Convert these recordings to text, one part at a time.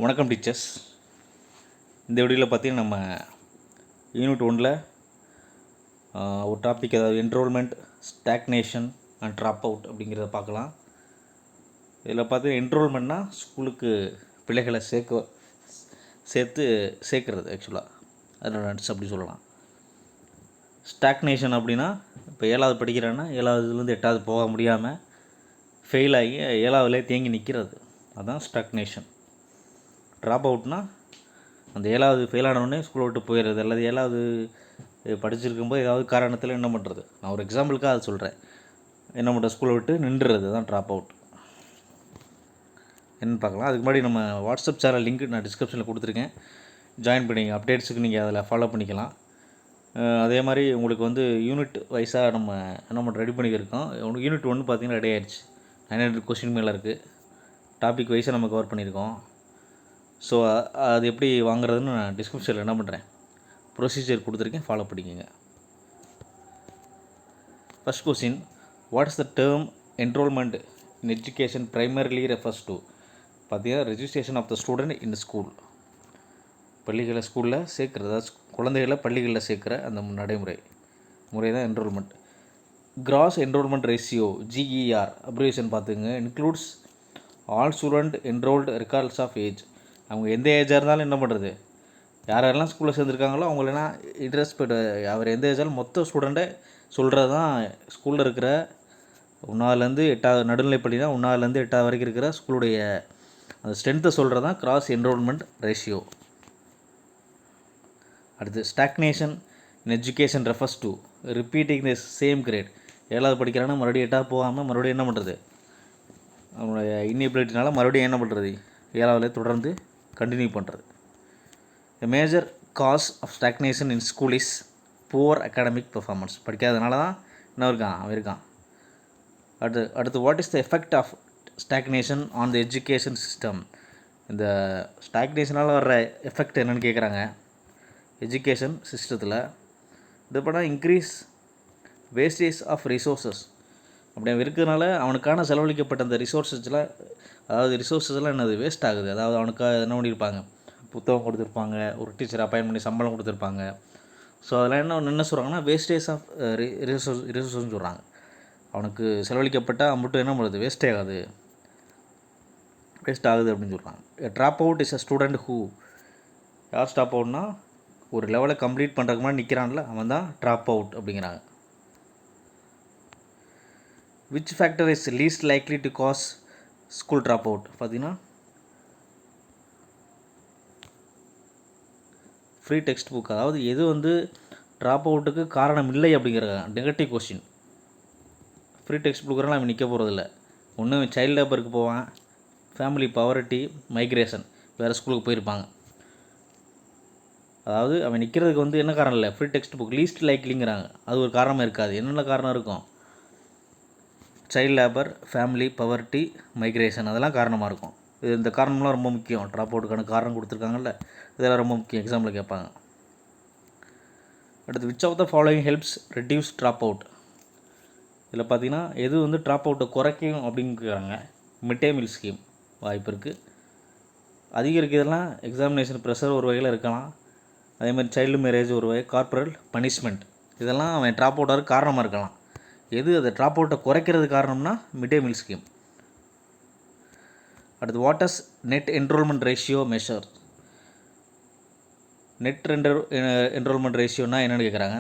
வணக்கம் டீச்சர்ஸ். இந்த வீடியோவில் பார்த்தீங்கன்னா நம்ம யூனிட் 1ல் ஒரு டாபிக், அதாவது enrolment stagnation and drop out அப்படிங்கிறத பார்க்கலாம். இதில் பார்த்தீங்கன்னா என்ரோல்மெண்ட்னா ஸ்கூலுக்கு பிள்ளைகளை சேர்க்குறது ஆக்சுவலாக அட்டெண்டன்ஸ் அப்படி சொல்லலாம். ஸ்டாக்னேஷன் அப்படின்னா இப்போ 7வது படிக்கிறேன்னா 7வதுலேருந்து 8வது போக முடியாமல் ஃபெயில் ஆகி 7வதுலேயே தேங்கி நிற்கிறது, அதுதான் ஸ்டாக்னேஷன். ட்ராப் அவுட்னா அந்த 7வது ஃபெயில் ஆனவுடனே ஸ்கூலை விட்டு போயிடுறது, அல்லது 7வது படிச்சிருக்கும்போது ஏதாவது காரணத்தில் என்ன பண்ணுறது. நான் ஒரு எக்ஸாம்பிளுக்காக அதை சொல்கிறேன். என்ன பண்ணுற, ஸ்கூலை விட்டு நின்றுறது தான் ட்ராப் அவுட். என்னென்னு பார்க்கலாம். அதுக்கு முன்னாடி நம்ம வாட்ஸ்அப் சேனல் லிங்க் நான் டிஸ்கிரிப்ஷனில் கொடுத்துருக்கேன், ஜாயின் பண்ணி அப்டேட்ஸுக்கு நீங்கள் அதில் ஃபாலோ பண்ணிக்கலாம். அதே மாதிரி உங்களுக்கு யூனிட் வைஸாக நம்ம ரெடி பண்ணிக்கிருக்கோம். உங்களுக்கு யூனிட் 1 பார்த்திங்கன்னா ரெடி ஆகிடுச்சு. 900 கொஸ்டின் மேலே இருக்குது. டாபிக் வைஸாக நம்ம கவர் பண்ணியிருக்கோம். ஸோ அது எப்படி வாங்குறதுன்னு நான் டிஸ்கிரிப்ஷனில் என்ன பண்ணுறேன், ப்ரொசீஜர் கொடுத்துருக்கேன், ஃபாலோ பண்ணிக்கோங்க. First question, what is the term enrollment in education primarily refers to? பார்த்தீங்கன்னா registration of the student in school. பள்ளிகளை ஸ்கூலில் சேர்க்குறது, அதாவது குழந்தைகளை பள்ளிகளில் சேர்க்குற அந்த முறை தான் enrollment. Gross enrolment ratio, GER abbreviation பார்த்துங்க, includes all student enrolled records of age. அவங்க எந்த ஏஜாக இருந்தாலும் என்ன பண்ணுறது, யாரெல்லாம் ஸ்கூலில் சேர்ந்துருக்காங்களோ அவங்களெல்லாம் இன்ட்ரெஸ்ட் அவர் எந்த ஏஜாலும் மொத்த ஸ்டூடெண்ட்டை சொல்கிறது தான் ஸ்கூலில் இருக்கிற 1வதுலேருந்து 8வது, நடுநிலைப்பள்ளினா 1வதுலேருந்து 8வது வரைக்கும் இருக்கிற ஸ்கூலுடைய அந்த ஸ்ட்ரென்த்தை சொல்கிறது தான் கிராஸ் என்ரோல்மெண்ட் ரேஷியோ. அடுத்து, stagnation in education refers to repeating the same grade. 7வது படிக்கிறாங்கன்னா மறுபடியும் 8வது போகாமல் மறுபடியும் என்ன பண்ணுறது, அவங்களுடைய இன்னிபிலிட்டினால மறுபடியும் என்ன பண்ணுறது, 7வதுலேயே தொடர்ந்து கண்டினியூ பண்ணுறது. The major cause of stagnation in school is poor academic performance. படிக்காதனால தான் அவன் இருக்கான். அடுத்து what is the effect of stagnation on the education system? இந்த ஸ்டாக்னேஷனால் வர்ற எஃபெக்ட் என்னென்னு கேட்குறாங்க. எஜுகேஷன் சிஸ்டத்தில் இது பண்ணால் இன்க்ரீஸ் வேஸ்டேஜ் ஆஃப் ரிசோர்ஸஸ். அப்படி இருக்கிறதுனால அவனுக்கான செலவழிக்கப்பட்ட அந்த ரிசோர்ஸஸ்லாம் என்னது வேஸ்ட் ஆகுது. அதாவது அவனுக்காக என்ன பண்ணியிருப்பாங்க, புத்தகம் கொடுத்துருப்பாங்க, ஒரு டீச்சர் அப்பாயின் பண்ணி சம்பளம் கொடுத்துருப்பாங்க. ஸோ அதெல்லாம் என்ன சொல்கிறாங்கன்னா வேஸ்டேஜ் ஆஃப் ரிசோர்ஸ்னு சொல்கிறாங்க. அவனுக்கு செலவழிக்கப்பட்ட அமௌண்ட்டு என்ன பண்ணுறது, வேஸ்ட் ஆகுது அப்படின்னு சொல்கிறாங்க. Drop out is a student who, யார் ஸ்டாப் அவுட்னா ஒரு லெவலை கம்ப்ளீட் பண்ணுறதுக்கு மாதிரி நிற்கிறான்ல, அவன் தான் ட்ராப் அவுட் அப்படிங்கிறாங்க. Which factor is least likely to cause school drop out? பார்த்தீங்கன்னா ஃப்ரீ டெக்ஸ்ட் புக். அதாவது எது ட்ராப் அவுட்டுக்கு காரணம் இல்லை அப்படிங்கிறாங்க. Negative question. ஃப்ரீ டெக்ஸ்ட் புக்கெல்லாம் அவன் நிற்க போகிறதில்ல. ஒன்று சைல்டு லேபருக்கு போவான், ஃபேமிலி பவர்ட்டி, மைக்ரேஷன், வேறு ஸ்கூலுக்கு போயிருப்பாங்க. அதாவது அவன் நிற்கிறதுக்கு என்ன காரணம் இல்லை, ஃப்ரீ டெக்ஸ்ட் புக் லீஸ்ட் லைக்லிங்கிறாங்க. அது ஒரு காரணமாக இருக்காது. என்னென்ன காரணம் இருக்கும், child labour, family poverty, migration, அதெல்லாம் காரணமாக இருக்கும். இந்த காரணம்லாம் ரொம்ப முக்கியம். ட்ராப் அவுட்டுக்கான காரணம் கொடுத்துருக்காங்கல்ல, இதெல்லாம் ரொம்ப முக்கியம், எக்ஸாம்பிள் கேட்பாங்க. அடுத்து, which of the following helps reduce drop out? இதில் பார்த்தீங்கன்னா எது ட்ராப் அவுட்டை குறைக்கும் அப்படிங்கிறாங்க. மிட் டே மீல் ஸ்கீம் வாய்ப்பு இருக்குது. அதிகரிக்கிறதுலாம் எக்ஸாமினேஷன் ப்ரெஷர் ஒரு வகையில் இருக்கலாம். அதேமாதிரி சைல்டு மேரேஜ் ஒரு வகை, கார்பரல் பனிஷ்மெண்ட், இதெல்லாம் அவன் ட்ராப் அவுட்டாக காரணமாக இருக்கலாம். எது அதை ட்ராப் அவுட்டை குறைக்கிறது காரணம்னா மிட் டே மீல் ஸ்கீம். அடுத்து, what is net enrollment ratio measure? Net enrollment ரேஷியோனா என்னென்னு கேட்குறாங்க.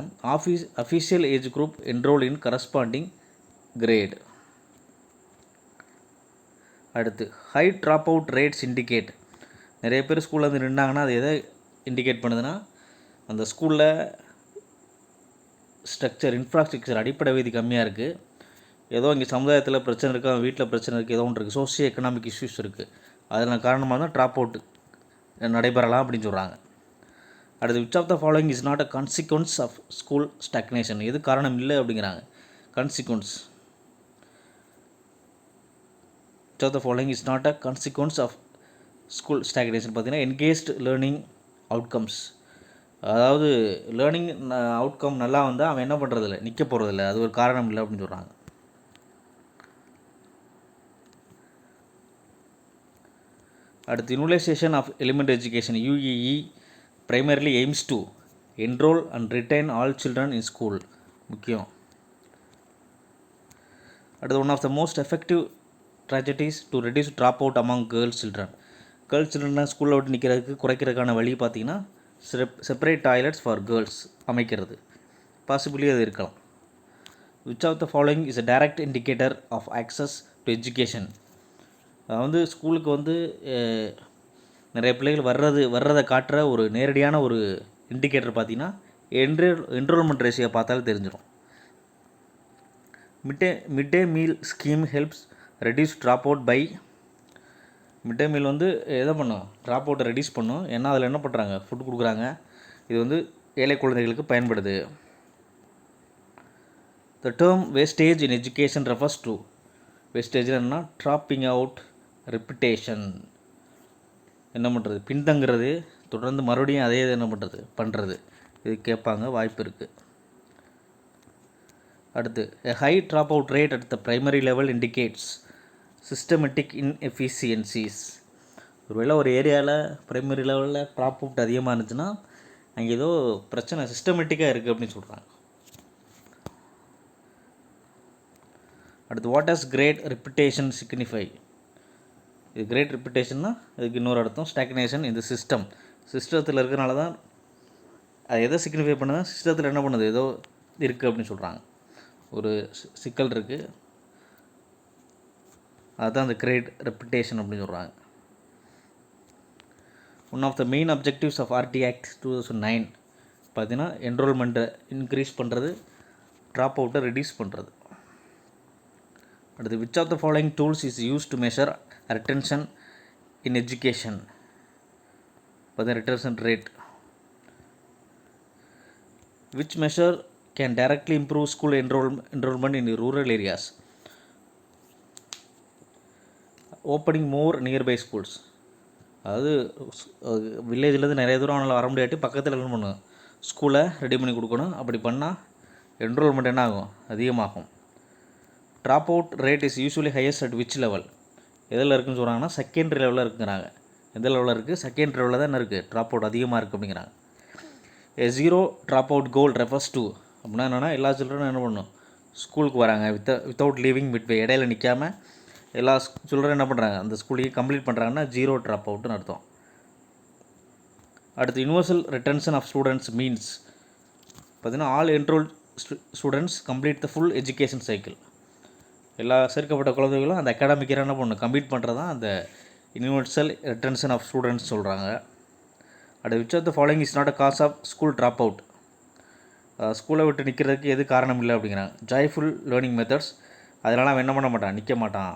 Official age group enrol in corresponding grade. அடுத்து, high drop out rates indicate. நிறைய பேர் ஸ்கூலில் நின்றாங்கன்னா அது எதை இண்டிகேட் பண்ணுதுன்னா, அந்த ஸ்கூலில் இன்ஃப்ராஸ்ட்ரக்சர் அடிப்படை வசதி கம்மியாக இருக்குது, ஏதோ இங்கே சமுதாயத்தில் பிரச்சனை இருக்குது, வீட்டில் பிரச்சனை இருக்குது, ஏதோ ஒன்று இருக்குது, சோஷியோ எக்கனாமிக் இஷ்யூஸ் இருக்குது, அதனால் காரணமாக தான் ட்ராப் அவுட் நடைபெறலாம் அப்படின்னு சொல்கிறாங்க. அடுத்து, which of the following is not a consequence of school stagnation? எது காரணம் இல்லை அப்படிங்கிறாங்க. Consequence, which of the following is not a consequence of school stagnation? பார்த்தீங்கன்னா என்கேஜ்ட் லேர்னிங் அவுட்கம்ஸ். அதாவது லேர்னிங் அவுட்கம் நல்லா வந்தால் அவன் என்ன பண்ணுறதில்ல, நிற்க போகிறதில்ல, அது ஒரு காரணம் இல்லை அப்படின்னு சொல்கிறாங்க. அடுத்து Utilization of elementary education UEE primarily aims to enroll and retain all children in school. முக்கியம். அடுத்து one of the most effective strategies to reduce dropout among girls children. Girls children ஸ்கூலில் விட்டு நிற்கிறதுக்கு குறைக்கிறதுக்கான வழி பார்த்திங்கன்னா செப்பரேட் டாய்லெட்ஸ் ஃபார் கேர்ள்ஸ் அமைக்கிறது. Possibly அது இருக்கலாம். Which of the following is a direct indicator of access to education. வந்து ஸ்கூலுக்கு வந்து நிறைய பிள்ளைகள் வர்றதை காட்டுற ஒரு நேரடியான ஒரு இண்டிகேட்டர் பார்த்திங்கன்னா என்ரோல்மெண்ட் ரேஷியோ பார்த்தாலும் தெரிஞ்சிடும். Mid day meal scheme helps reduce drop out by. Mid day meal வந்து எதை பண்ணும், ட்ராப் அவுட்டை ரெடியூஸ் பண்ணும். ஏன்னா அதில் என்ன பண்ணுறாங்க, ஃபுட் கொடுக்குறாங்க. இது வந்து ஏழை குழந்தைகளுக்கு பயன்படுது. The term wastage in education refers to. Wastage என்னன்னா ட்ராப்பிங் அவுட், ரெப்புடேஷன். என்ன பண்ணுறது, பின்தங்கிறது, தொடர்ந்து மறுபடியும் அதே என்ன பண்ணுறது இது கேட்பாங்க, வாய்ப்பு இருக்குது. அடுத்து high drop out rate at the primary level indicates systematic inefficiencies. ஒருவேளை ஒரு ஏரியாவில் ப்ரைமரி லெவலில் ட்ராப் அவுட் அதிகமாக இருந்துச்சுன்னா அங்கே ஏதோ பிரச்சனை சிஸ்டமேட்டிக்காக இருக்குது அப்படின்னு சொல்கிறாங்க. அடுத்து what does grade repetition signify. இது கிரேட் ரெப்புடேஷன்னா இதுக்கு இன்னொரு அர்த்தம் ஸ்டாக்னேஷன் இந்த சிஸ்டத்தில் இருக்கிறனால தான் அது எதை சிக்னிஃபை பண்ணுது, சிஸ்டத்தில் என்ன பண்ணுது, ஏதோ இருக்குது அப்படின்னு சொல்கிறாங்க. ஒரு சிக்கல் இருக்குது, அதுதான் அந்த கிரேட் ரெப்புடேஷன் அப்படின்னு சொல்கிறாங்க. One of the main objectives of RT act 2009 பார்த்தீங்கன்னா என்ரோல்மெண்ட்டை இன்க்ரீஸ் பண்ணுறது, ட்ராப் அவுட்டை ரெடியூஸ் பண்ணுறது. அடுத்து which of the following tools is use to measure retention in education. பார்த்தீங்கன்னா retention rate. Which measure can directly improve school enrollment in rural areas. Opening more nearby schools. அதாவது வில்லேஜ்லேருந்து நிறைய தூரம் அவனால் வர முடியாட்டி பக்கத்தில் என்ன பண்ணணும், ஸ்கூலை ரெடி பண்ணி கொடுக்கணும். அப்படி பண்ணால் என்ரோல்மெண்ட் என்ன ஆகும், அதிகமாகும். Drop out rate is usually highest at which level. எதில் இருக்குதுன்னு சொல்கிறாங்கன்னா செகண்டரி லெவலில் இருக்குங்கிறாங்க. எந்த லெவலில் இருக்குது, செகண்டரி லெவலில் தான் என்ன இருக்குது, ட்ராப் அவுட் அதிகமாக இருக்குது அப்படிங்கிறாங்க. ஏ zero drop out goal refers to. அப்படின்னா என்னென்னா எல்லா சில்ட்ரனும் என்ன பண்ணணும், ஸ்கூலுக்கு வராங்க வித்தவுட் லீவிங் மிட்வே, இடையில நிற்காமல் எல்லா சில்ட்ரன் என்ன பண்ணுறாங்க, அந்த ஸ்கூலையும் கம்ப்ளீட் பண்ணுறாங்கன்னா ஜீரோ ட்ராப் அவுட்னு அர்த்தம். அடுத்து universal retention of students means பார்த்திங்கன்னா all enrol students complete the full education cycle. எல்லா சேர்க்கப்பட்ட குழந்தைகளும் அந்த அகாடமிக் இயர் என்ன பண்ணணும், கம்ப்ளீட் பண்ணுறது தான் அந்த யூனிவர்சல் ரிட்டன்ஷன் ஆஃப் ஸ்டூடெண்ட்ஸ் சொல்கிறாங்க. அடுத்து which of the following is not a cause of school drop out. ஸ்கூலை விட்டு நிற்கிறதுக்கு எது காரணம் இல்லை அப்படிங்கிறாங்க. Joyful learning methods. அதனால் அவன் என்ன பண்ண மாட்டான், நிற்க மாட்டான்.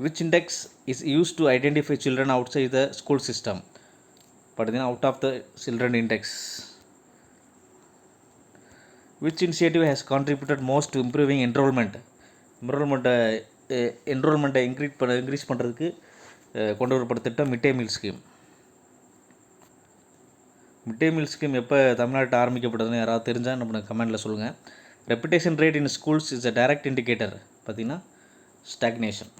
Which index is used to identify children outside the school system? பார்த்தீங்கன்னா out of the children index. Which initiative has contributed most to improving enrollment? என்ரோல்மெண்ட்டை இன்க்ரீஸ் பண்ணுறதுக்கு கொண்டு வரப்பட்ட திட்டம் mid day meal scheme. Mid day meal scheme எப்போ தமிழ்நாட்டில் ஆரம்பிக்கப்பட்டதுன்னு யாராவது தெரிஞ்சால் என்ன பண்ண கமெண்டில் சொல்லுங்கள். Reputation rate in schools is a direct indicator. பார்த்திங்கன்னா ஸ்டாக்னேஷன்.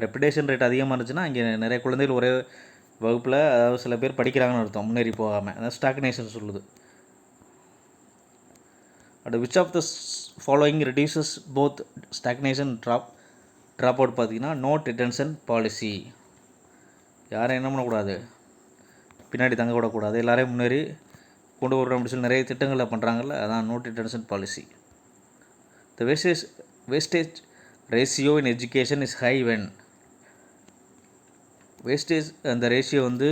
ரெப்புடேஷன் ரேட் அதிகமாக இருந்துச்சுன்னா இங்கே நிறைய குழந்தைகள் ஒரே வகுப்பில், அதாவது சில பேர் படிக்கிறாங்கன்னு அர்த்தம், முன்னேறி போகாமல். அதாவது ஸ்டாக்னேஷன் சொல்லுது. At which of the following reduces both stagnation drop out பார்த்திங்கன்னா நோட் ரிட்டென்ஷன் பாலிசி. யாரும் என்ன பண்ணக்கூடாது, பின்னாடி தங்க விடக்கூடாது, எல்லாரையும் முன்னேறி கொண்டு வரணும் அப்படி சொல்லி நிறைய திட்டங்களை பண்ணுறாங்கல்ல, அதான் no detention policy. The wastage ratio in education is high when. Wastage அந்த ரேஷியோ வந்து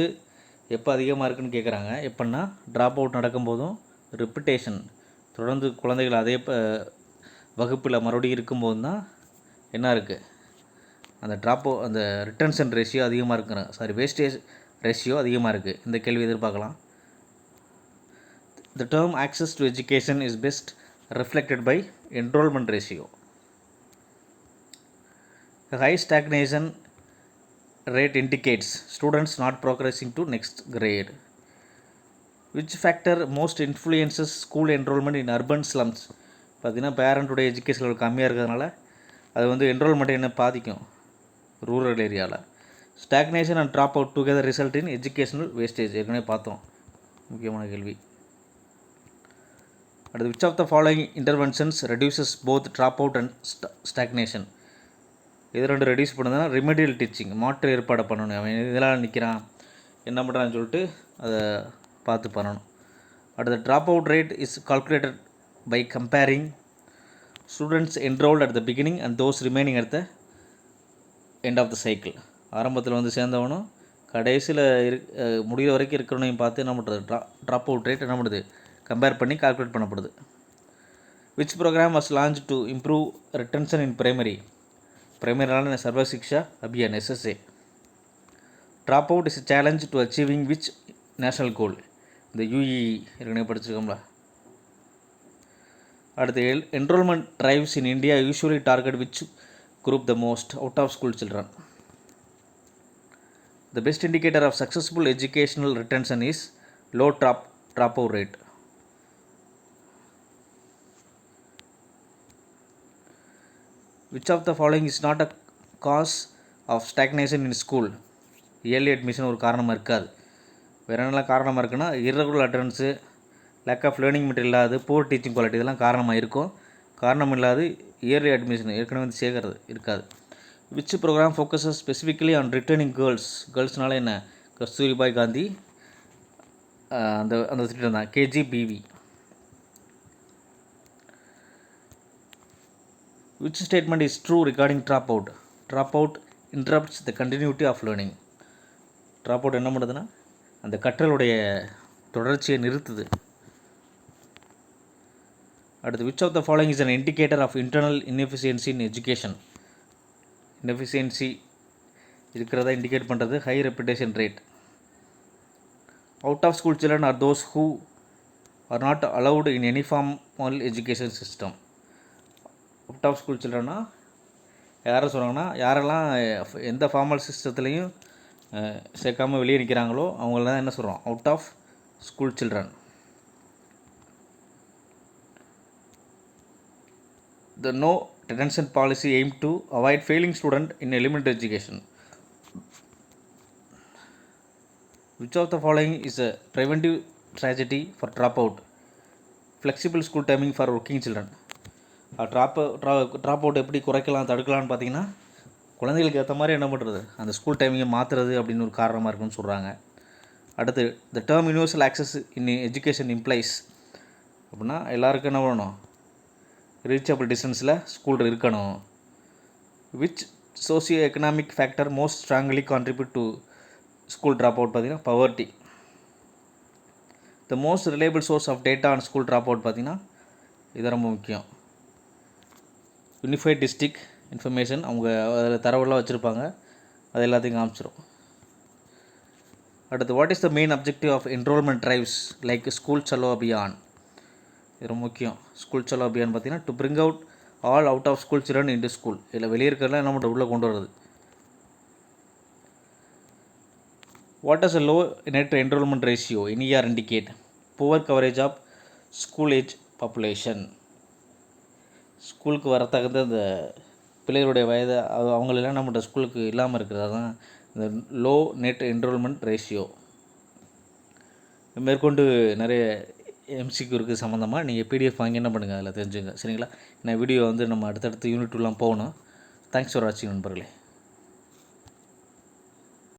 எப்போ அதிகமாக இருக்குதுன்னு கேட்குறாங்க. எப்படின்னா ட்ராப் அவுட் நடக்கும்போதும், ரெப்புடேஷன் தொடர்ந்து குழந்தைகள் அதே வகுப்பில் மறுபடியும் இருக்கும்போது தான் என்ன இருக்குது, அந்த அந்த ரிட்டன்ஷன் ரேஷியோ அதிகமாக இருக்குங்க. வேஸ்டேஜ் ரேஷியோ அதிகமாக இருக்குது. இந்த கேள்வி எதிர்பார்க்கலாம். The term access to education is best reflected by enrollment ratio. A high stagnation rate indicates students not progressing to next grade. Which factor most influences school enrollment in urban slums? பார்த்தீங்கன்னா பேரண்ட்டுடைய education கம்மியாக இருக்கிறதுனால அது வந்து என்ரோல்மெண்ட்டை என்ன பாதிக்கும், rural ஏரியாவில். Stagnation and drop out together result in educational wastage. ஏற்கனவே பார்த்தோம், முக்கியமான கேள்வி. அடுத்து which of the following interventions reduces both drop out and stagnation. இது ரெண்டு ரெடியூஸ் பண்ணுதுன்னா ரெமெடியல் டீச்சிங், மாற்று ஏற்பாடு பண்ணணும். அவன் இதெல்லாம் நிற்கிறான், என்ன பண்ணுறான்னு சொல்லிட்டு அதை பார்த்து பண்ணணும். அடுத்த drop out rate is calculated by comparing students enrolled at the beginning and those remaining at the end of the cycle. ஆரம்பத்தில் வந்து சேர்ந்தவனும் கடைசியில் முடிகிற வரைக்கும் இருக்கிறவனையும் பார்த்து என்ன பண்ணுறது, ட்ராப் அவுட் ரேட் என்ன பண்ணுது, கம்பேர் பண்ணி கால்குலேட் பண்ணப்படுது. Which program was launch to improve retention in பிரைமரியான Sarva Shiksha Abhiyan SSA. Drop out is a challenge to achieving which national goal. இந்த UE ஏற்கனவே படிச்சிருக்கோம்ல. அடுத்து enrollment drives in India usually target which group the most? Out of school children. The best indicator of successful educational retention is low dropout rate. Which of the following is not a cause of stagnation in school? Early admission ஒரு காரணமாக இருக்காது. வேறு என்னெல்லாம் காரணமாக இருக்குன்னா irregular attendance, lack of learning material இல்லாது, poor teaching quality, இதெல்லாம் காரணமாக இருக்கும். காரணம் இல்லாது இயர்லி அட்மிஷன் ஏற்கனவே வந்து சேர்க்கறது இருக்காது. Which program focuses specifically on returning கேர்ள்ஸ்னால என்ன, கஸ்தூரிபாய் காந்தி அந்த திட்டம் தான் KGBV. Which statement is true regarding drop out interrupts the continuity of learning. Drop out என்ன பண்ணுதுன்னா அந்த கற்றலுடைய தொடர்ச்சியை நிறுத்துது. அடுத்து which of the following is an indicator of internal inefficiency in education. Inefficiency இருக்கிறதா இண்டிகேட் பண்ணுறது high reputation rate. Out of school children are those who are not allowed in any formal education system. Out of school சில்ட்ரன்னா யாரை சொல்கிறாங்கன்னா யாரெல்லாம் எந்த formal சிஸ்டத்துலேயும் சேர்க்காமல் வெளியே நிற்கிறாங்களோ அவங்கள தான் என்ன சொல்கிறோம், out of school children. The no detention policy aimed to avoid failing student in elementary education. Which of the following is a preventive strategy for dropout? Flexible school timing for working children. Drop out எப்படி குறைக்கலாம் தடுக்கலாம்னு பார்த்தீங்கன்னா குழந்தைகளுக்கு ஏற்ற மாதிரி என்ன பண்ணுறது, அந்த school டைமிங்கை மாற்றுறது அப்படின்னு ஒரு காரணமாக இருக்குன்னு சொல்கிறாங்க. அடுத்து the term universal access in education implies அப்படின்னா எல்லாருக்கும் என்ன பண்ணணும், ரீச்சபிள் டிஸ்டன்ஸில் ஸ்கூல் இருக்கணும். Which socio economic factor most strongly contribute to school drop out பார்த்தீங்கன்னா poverty. The most reliable source of data on school drop out பார்த்தீங்கன்னா இது ரொம்ப முக்கியம். யூனிஃபைட் டிஸ்ட்ரிக்ட் இன்ஃபர்மேஷன் அவங்க அதில் தரவெல்லாம் வச்சுருப்பாங்க, அது எல்லாத்தையும் காமிச்சிடும். அடுத்து what is the main objective of enrollment drives like school Chalo Abhiyan. இது ரொம்ப முக்கியம். ஸ்கூல் சலோ அபியான் பார்த்தீங்கன்னா to bring out all out of school children into school. இதில் வெளியே இருக்கிறதெல்லாம் என்ன பண்ணுறது, உள்ளே கொண்டு வர்றது. What is a low net enrollment ratio in year indicate poor coverage of school age population. ஸ்கூலுக்கு வர தகுந்த இந்த பிள்ளைகளுடைய வயது அவங்களெல்லாம் என்ன பண்ணுற ஸ்கூலுக்கு இல்லாமல் இருக்கிறது தான் இந்த லோ நெட் என்ரோல்மெண்ட் ரேஷியோ. மேற்கொண்டு நிறைய MCQ இருக்குது சம்மந்தமாக, நீங்கள் PDF வாங்கி என்ன பண்ணுங்கள் அதில் தெரிஞ்சுங்க, சரிங்களா. நான் வீடியோ வந்து நம்ம அடுத்தடுத்து யூனிட் 2 போகணும். தேங்க்ஸ் ஃபார் வாட்சிங் நண்பர்களே.